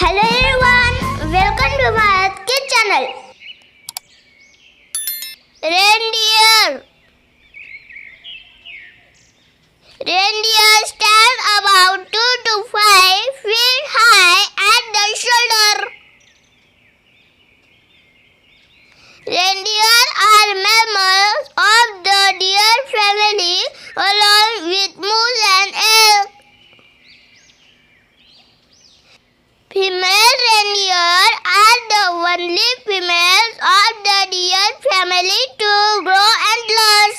Hello everyone, welcome to my Earthkids channel. Reindeer. Reindeer stand about 2 to 5 feet high at the shoulder. Reindeer are members of the deer family along with moose and elk. Female reindeer are the only females of the deer family to grow antlers.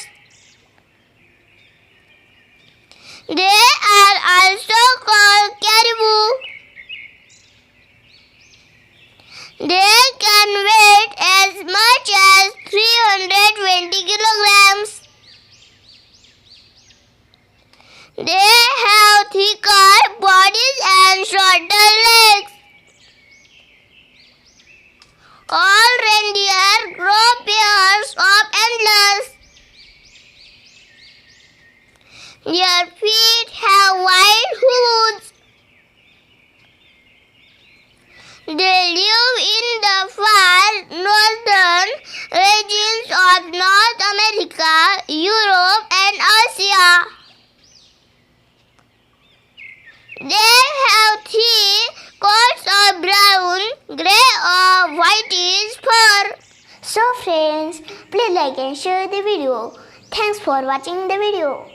They are also called caribou. They can weigh as much as 320 kilograms. They have thicker bodies and shorter legs. All reindeer grow pairs of antlers. Their feet have wide hooves. They live in the far northern regions of North America, Europe, and Asia. They have 3 coats of brown, grey, or whitish fur. So friends, please like and share the video. Thanks for watching the video.